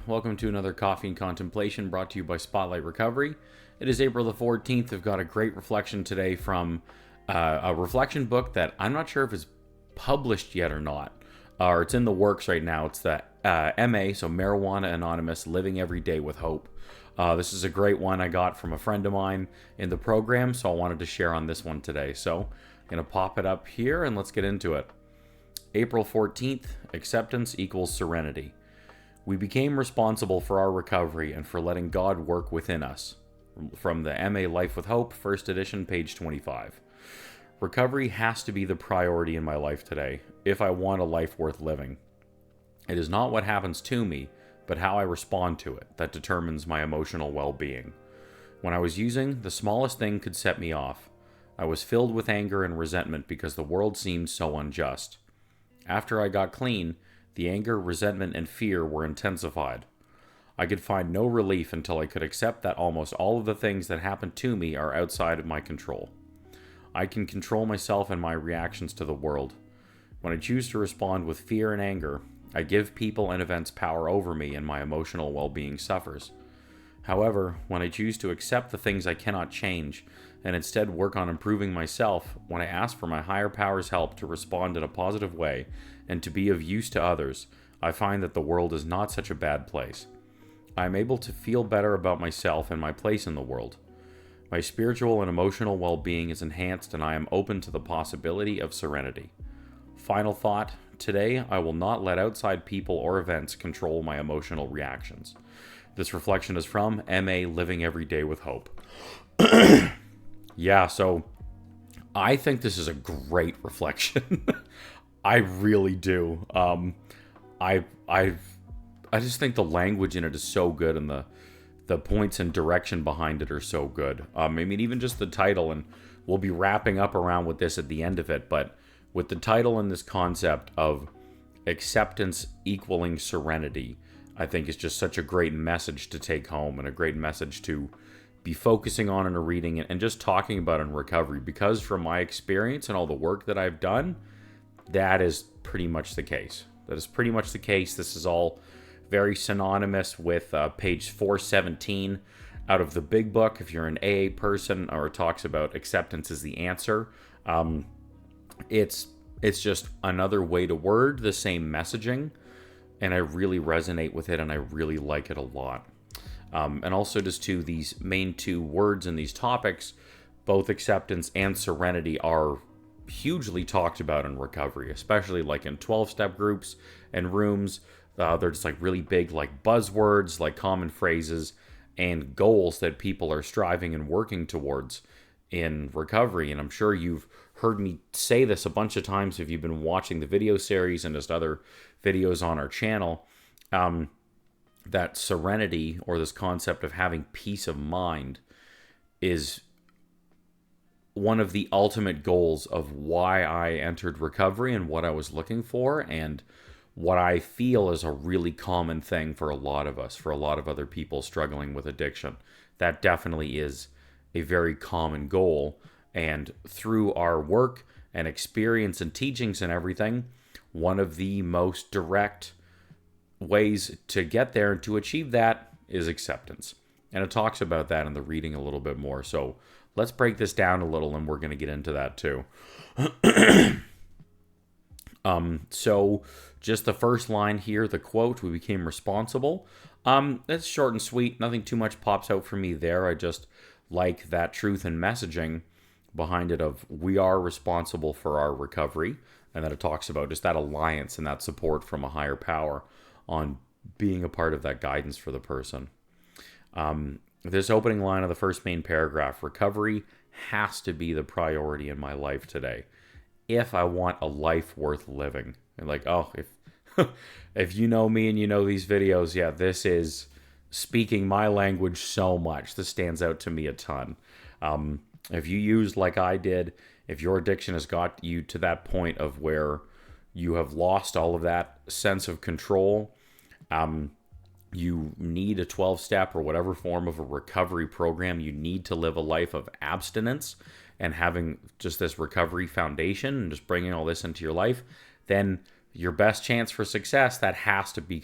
Welcome to another Coffee and Contemplation brought to you by Spotlight Recovery. It is April the 14th. I've got a great reflection today from a reflection book that I'm not sure if it's published yet or not, or it's in the works right now. It's the MA, so Marijuana Anonymous, Living Every Day with Hope. This is a great one I got from a friend of mine in the program, so I wanted to share on this one today. So I'm going to pop it up here and let's get into it. April 14th, Acceptance equals Serenity. We became responsible for our recovery and for letting God work within us. From the MA Life with Hope, first edition, page 25. Recovery has to be the priority in my life today, if I want a life worth living. It is not what happens to me, but how I respond to it that determines my emotional well-being. When I was using, the smallest thing could set me off. I was filled with anger and resentment because the world seemed so unjust. After I got clean, the anger, resentment, and fear were intensified. I could find no relief until I could accept that almost all of the things that happen to me are outside of my control. I can control myself and my reactions to the world. When I choose to respond with fear and anger, I give people and events power over me and my emotional well-being suffers. However, when I choose to accept the things I cannot change and instead work on improving myself, when I ask for my higher power's help to respond in a positive way and to be of use to others, I find that the world is not such a bad place. I am able to feel better about myself and my place in the world. My spiritual and emotional well-being is enhanced and I am open to the possibility of serenity. Final thought, today I will not let outside people or events control my emotional reactions. This reflection is from MA Living Every Day with Hope. Yeah, so I think this is a great reflection. I really do. I just think the language in it is so good, and the points and direction behind it are so good. I mean, even just the title, and we'll be wrapping up around with this at the end of it, but with the title and this concept of acceptance equaling serenity, I think is just such a great message to take home and a great message to be focusing on in a reading and just talking about in recovery, because from my experience and all the work that I've done, that is pretty much the case. That is pretty much the case. This is all very synonymous with page 417 out of the big book. If you're an AA person, or it talks about acceptance is the answer. It's just another way to word the same messaging, and I really resonate with it, and I really like it a lot. And also just to these main two words in these topics, both acceptance and serenity are hugely talked about in recovery, especially like in 12-step groups and rooms. They're just like really big, like buzzwords, like common phrases and goals that people are striving and working towards in recovery. And I'm sure you've heard me say this a bunch of times if you've been watching the video series and just other videos on our channel, that serenity, or this concept of having peace of mind, is one of the ultimate goals of why I entered recovery and what I was looking for, and what I feel is a really common thing for a lot of us, for a lot of other people struggling with addiction. That definitely is a very common goal. And through our work and experience and teachings and everything, one of the most direct ways to get there and to achieve that is acceptance. And it talks about that in the reading a little bit more. So let's break this down a little, and we're going to get into that too. So just the first line here, the quote, we became responsible. It's short and sweet. Nothing too much pops out for me there. I just like that truth and messaging behind it of we are responsible for our recovery, and that it talks about just that alliance and that support from a higher power on being a part of that guidance for the person. This opening line of the first main paragraph, recovery has to be the priority in my life today if I want a life worth living. And like, oh, if if you know me and you know these videos, yeah, this is speaking my language so much. This stands out to me a ton. If you use like I did, if your addiction has got you to that point of where you have lost all of that sense of control, you need a 12-step or whatever form of a recovery program. You need to live a life of abstinence and having just this recovery foundation and just bringing all this into your life. Then your best chance for success, that has to be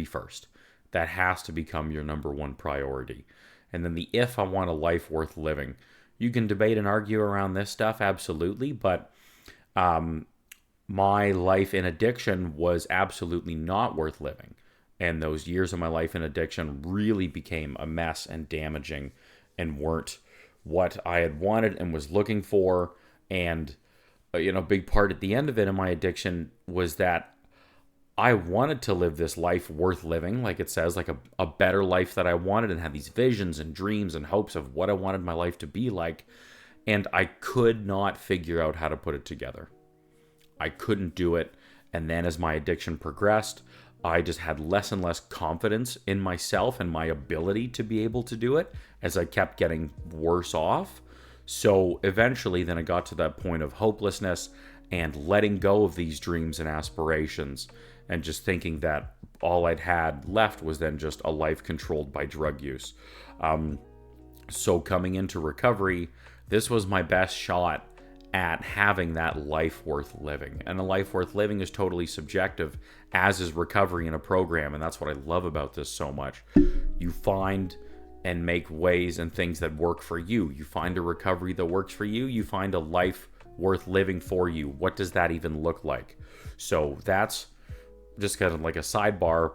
first. that has to become your number one priority. And then the if I want a life worth living. You can debate and argue around this stuff, absolutely, but my life in addiction was absolutely not worth living. And those years of my life in addiction really became a mess and damaging and weren't what I had wanted and was looking for. And, big part at the end of it in my addiction was that I wanted to live this life worth living, like it says, like a better life that I wanted, and had these visions and dreams and hopes of what I wanted my life to be like. And I could not figure out how to put it together. I couldn't do it. And then as my addiction progressed, I just had less and less confidence in myself and my ability to be able to do it as I kept getting worse off. So eventually then I got to that point of hopelessness and letting go of these dreams and aspirations and just thinking that all I'd had left was then just a life controlled by drug use. So coming into recovery, this was my best shot at having that life worth living. And a life worth living is totally subjective, as is recovery in a program. And that's what I love about this so much. You find and make ways and things that work for you. You find a recovery that works for you. You find a life worth living for you. What does that even look like? So that's just kind of like a sidebar.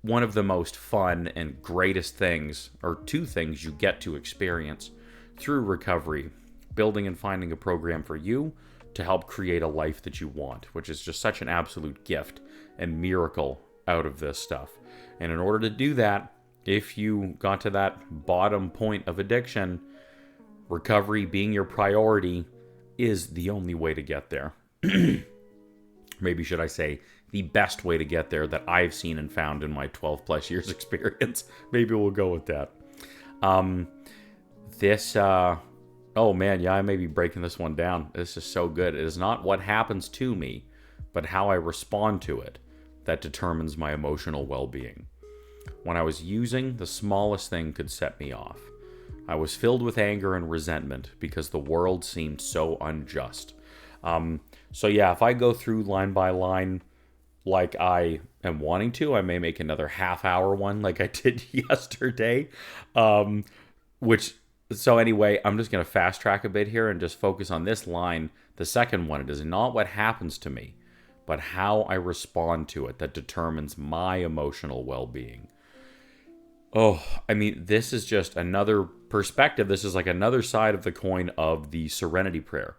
One of the most fun and greatest things, or two things you get to experience through recovery: building and finding a program for you to help create a life that you want, which is just such an absolute gift and miracle out of this stuff. And in order to do that, if you got to that bottom point of addiction, recovery being your priority is the only way to get there. Maybe should I say the best way to get there that I've seen and found in my 12 plus years experience. Maybe we'll go with that. Oh man, yeah, I may be breaking this one down. This is so good. It is not what happens to me, but how I respond to it that determines my emotional well-being. When I was using, the smallest thing could set me off. I was filled with anger and resentment because the world seemed so unjust. So yeah, if I go through line by line like I am wanting to, I may make another half-hour one like I did yesterday. So anyway, I'm just going to fast track a bit here and just focus on this line. The second one, it is not what happens to me, but how I respond to it that determines my emotional well-being. Oh, I mean, this is just another perspective. This is like another side of the coin of the Serenity prayer.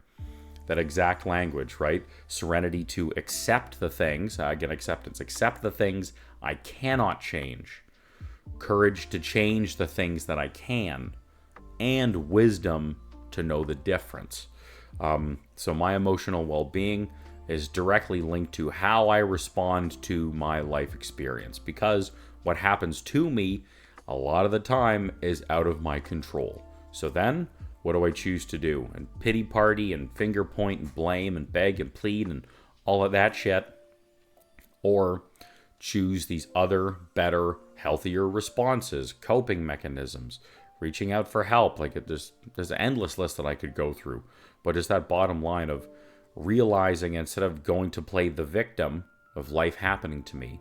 That exact language, right? Serenity to accept the things, again, acceptance, accept the things I cannot change. Courage to change the things that I can. And wisdom to know the difference. So my emotional well-being is directly linked to how I respond to my life experience, because what happens to me a lot of the time is out of my control. So then, what do I choose to do? And pity party and finger point and blame and beg and plead and all of that shit? Or choose these other, better, healthier responses, coping mechanisms, reaching out for help? Like there's an endless list that I could go through. But it's that bottom line of realizing, instead of going to play the victim of life happening to me,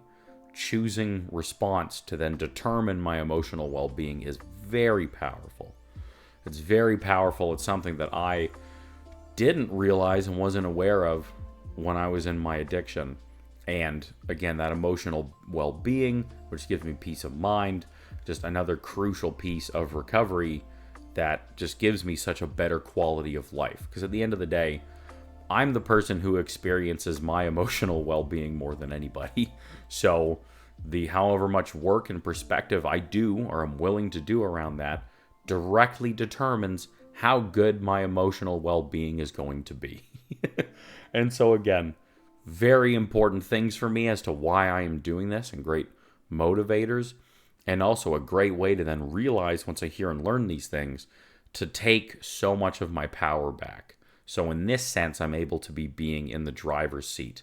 choosing response to then determine my emotional well-being is very powerful. It's very powerful. It's something that I didn't realize and wasn't aware of when I was in my addiction. And again, that emotional well-being, which gives me peace of mind, just another crucial piece of recovery that just gives me such a better quality of life. Because at the end of the day, I'm the person who experiences my emotional well-being more than anybody. So the however much work and perspective I do or am willing to do around that directly determines how good my emotional well-being is going to be. And so again, very important things for me as to why I am doing this, and great motivators, and also a great way to then realize, once I hear and learn these things, to take so much of my power back. So in this sense, I'm able to be being in the driver's seat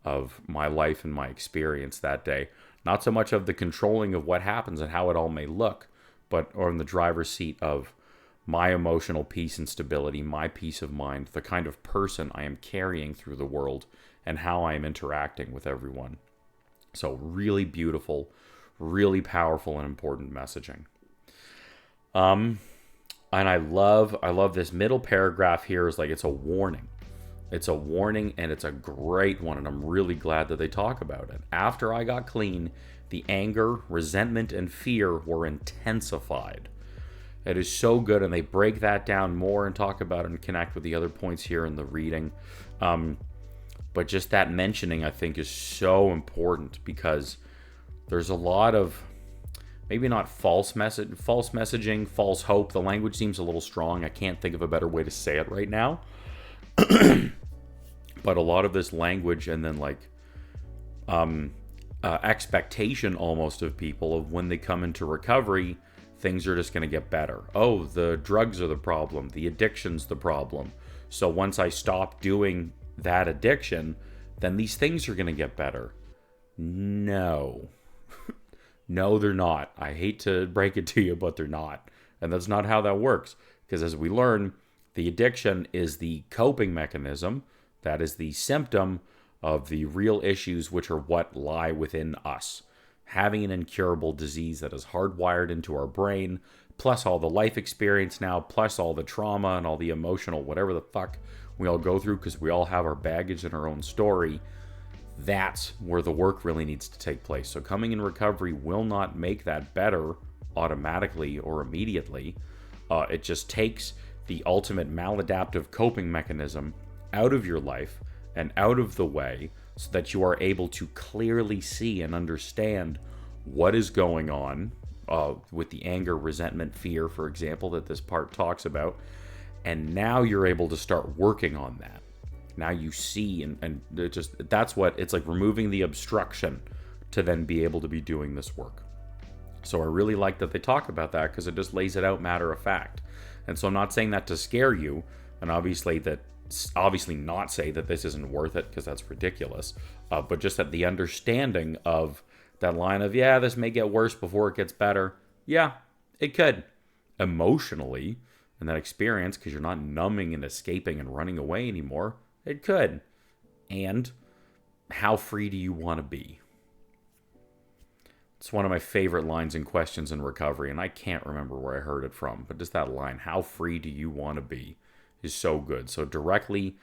of my life and my experience that day. Not so much of the controlling of what happens and how it all may look, but or in the driver's seat of my emotional peace and stability, my peace of mind, the kind of person I am carrying through the world, and how I am interacting with everyone. So really beautiful, Really powerful and important messaging. And I love this middle paragraph here is like it's a warning. It's a warning and it's a great one, and I'm really glad that they talk about it. After I got clean, the anger, resentment, and fear were intensified. It is so good, and they break that down more and talk about it and connect with the other points here in the reading. But just that mentioning, I think, is so important because there's a lot of maybe not false messaging, false hope. The language seems a little strong. I can't think of a better way to say it right now. But a lot of this language and then like expectation almost of people of when they come into recovery, things are just going to get better. Oh, the drugs are the problem. The addiction's the problem. So once I stop doing that addiction, then these things are going to get better. No. No, they're not. I hate to break it to you, but they're not. And that's not how that works. Because as we learn, the addiction is the coping mechanism. That is the symptom of the real issues, which are what lie within us. Having an incurable disease that is hardwired into our brain, plus all the life experience now, plus all the trauma and all the emotional, whatever the fuck we all go through, because we all have our baggage and our own story. That's where the work really needs to take place. So coming in recovery will not make that better automatically or immediately. It just takes the ultimate maladaptive coping mechanism out of your life and out of the way so that you are able to clearly see and understand what is going on with the anger, resentment, fear, for example, that this part talks about. And now you're able to start working on that. Now you see, and it just, that's what, it's like removing the obstruction to then be able to be doing this work. So I really like that they talk about that because it just lays it out matter of fact. And so I'm not saying that to scare you, and obviously not say that this isn't worth it because that's ridiculous, but just that the understanding of that line of, yeah, this may get worse before it gets better. Yeah, it could. Emotionally, and that experience, because you're not numbing and escaping and running away anymore, it could. And how free do you want to be? It's one of my favorite lines and questions in recovery, and I can't remember where I heard it from, but just that line, how free do you want to be, is so good. So directly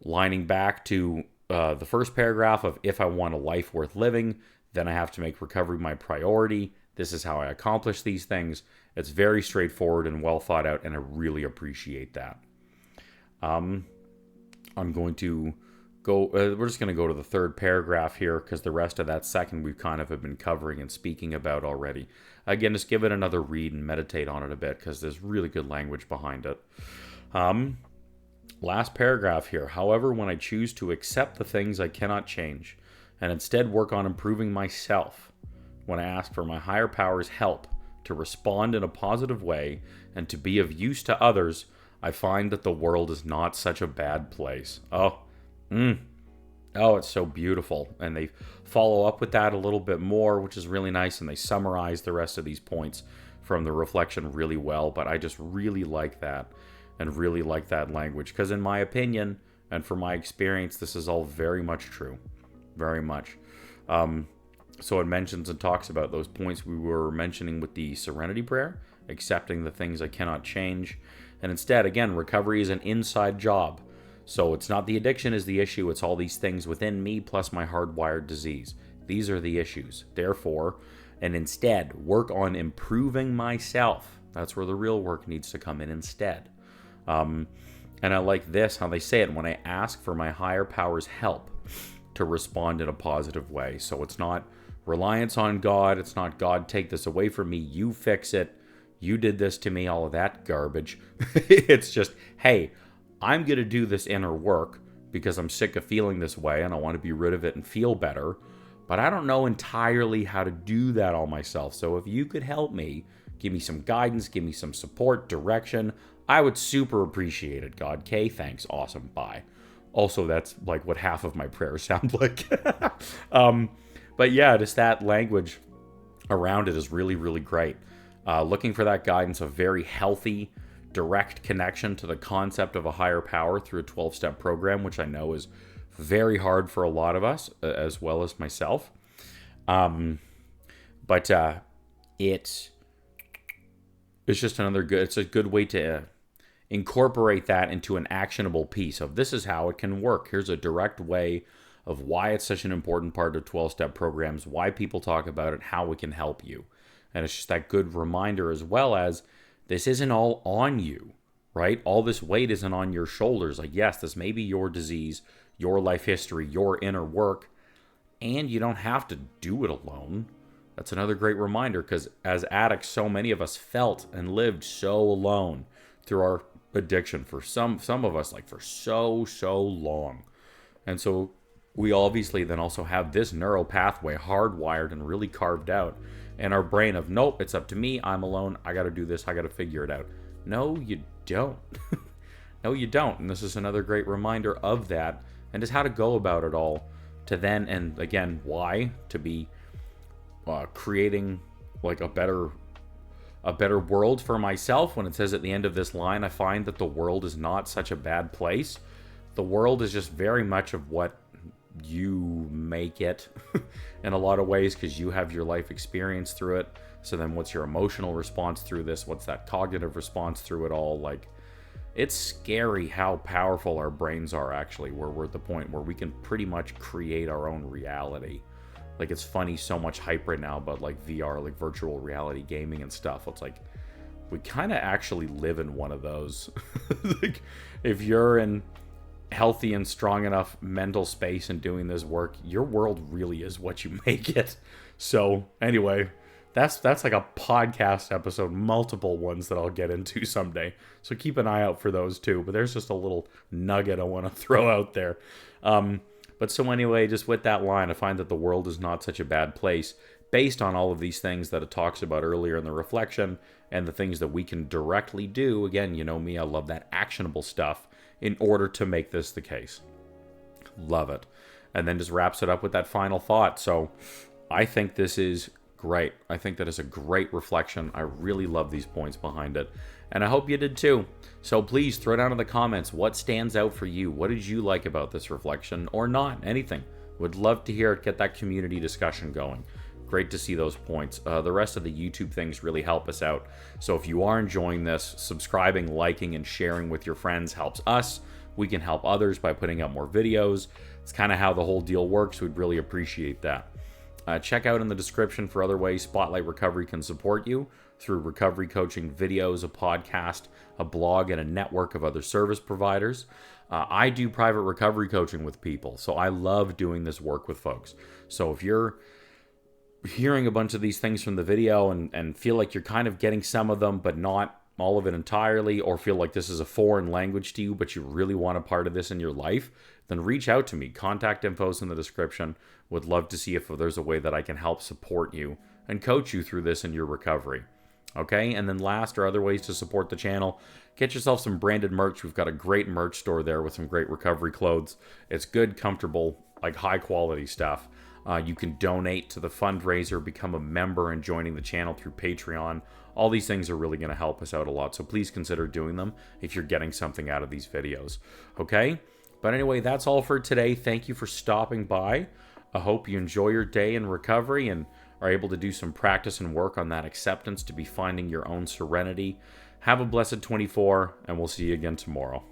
lining back to the first paragraph of if I want a life worth living, then I have to make recovery my priority. This is how I accomplish these things. It's very straightforward and well thought out, and I really appreciate that. I'm going to go, we're just going to go to the third paragraph here because the rest of that second we kind of have been covering and speaking about already. Again, just give it another read and meditate on it a bit because there's really good language behind it. Last paragraph here. However, when I choose to accept the things I cannot change and instead work on improving myself, when I ask for my higher power's help to respond in a positive way and to be of use to others, I find that the world is not such a bad place. Oh, it's so beautiful. And they follow up with that a little bit more, which is really nice. And they summarize the rest of these points from the reflection really well. But I just really like that and really like that language. Because in my opinion, and from my experience, this is all very much true. Very much. So it mentions and talks about those points we were mentioning with the Serenity prayer, accepting the things I cannot change. And instead, again, recovery is an inside job. So it's not the addiction is the issue, it's all these things within me plus my hardwired disease. These are the issues. Therefore, and instead, work on improving myself. That's where the real work needs to come in instead. And I like this, how they say it, when I ask for my higher power's help to respond in a positive way. So it's not reliance on God. It's not, God, take this away from me. You fix it. You did this to me, all of that garbage. It's just, hey, I'm going to do this inner work because I'm sick of feeling this way and I want to be rid of it and feel better. But I don't know entirely how to do that all myself. So if you could help me, give me some guidance, give me some support, direction, I would super appreciate it, God. Okay, thanks. Awesome. Bye. Also, that's like what half of my prayers sound like. But yeah, just that language around it is really, really great. Looking for that guidance, a very healthy, direct connection to the concept of a higher power through a 12-step program, which I know is very hard for a lot of us, as well as myself. But it's just another good. It's a good way to incorporate that into an actionable piece of this is how it can work. Here's a direct way of why it's such an important part of 12-step programs, why people talk about it, how it can help you. And it's just that good reminder, as well as this isn't all on you, right? All this weight isn't on your shoulders. Like, yes, this may be your disease, your life history, your inner work, and you don't have to do it alone. That's another great reminder, because as addicts, so many of us felt and lived so alone through our addiction for some of us, like for so long. And so we obviously then also have this neural pathway hardwired and really carved out in our brain of, nope, it's up to me, I'm alone, I got to do this, I got to figure it out. No, you don't. No, you don't. And this is another great reminder of that, and just how to go about it all to then, and again, why, to be creating like a better world for myself. When it says at the end of this line, I find that the world is not such a bad place. The world is just very much of what you make it in a lot of ways, because you have your life experience through it. So then what's your emotional response through this? What's that cognitive response through it all? Like, it's scary how powerful our brains are, actually, where we're at the point where we can pretty much create our own reality. Like, it's funny, so much hype right now about like VR, like virtual reality gaming and stuff. It's like, we kind of actually live in one of those. Like, if you're in healthy and strong enough mental space and doing this work, your world really is what you make it. So anyway, that's like a podcast episode, multiple ones that I'll get into someday. So keep an eye out for those too. But there's just a little nugget I want to throw out there. But so anyway, just with that line, I find that the world is not such a bad place based on all of these things that it talks about earlier in the reflection, and the things that we can directly do. Again, you know me, I love that actionable stuff in order to make this the case. Love it. And then just wraps it up with that final thought. So I think this is great. I think that is a great reflection. I really love these points behind it, and I hope you did too. So please throw down in the comments what stands out for you. What did you like about this reflection, or not? Anything. Would love to hear it. Get that community discussion going. Great to see those points. The rest of the YouTube things really help us out. So if you are enjoying this, subscribing, liking, and sharing with your friends helps us. We can help others by putting out more videos. It's kind of how the whole deal works. We'd really appreciate that. Check out in the description for other ways Spotlight Recovery can support you through recovery coaching videos, a podcast, a blog, and a network of other service providers. I do private recovery coaching with people, so I love doing this work with folks. So if you're hearing a bunch of these things from the video and feel like you're kind of getting some of them, but not all of it entirely, or feel like this is a foreign language to you, but you really want a part of this in your life, then reach out to me. Contact info's in the description. Would love to see if there's a way that I can help support you and coach you through this in your recovery. Okay, and then last are other ways to support the channel. Get yourself some branded merch. We've got a great merch store there with some great recovery clothes. It's good, comfortable, like high quality stuff. You can donate to the fundraiser, become a member, and joining the channel through Patreon. All these things are really going to help us out a lot, so please consider doing them if you're getting something out of these videos. Okay? But anyway, that's all for today. Thank you for stopping by. I hope you enjoy your day in recovery and are able to do some practice and work on that acceptance to be finding your own serenity. Have a blessed 24, and we'll see you again tomorrow.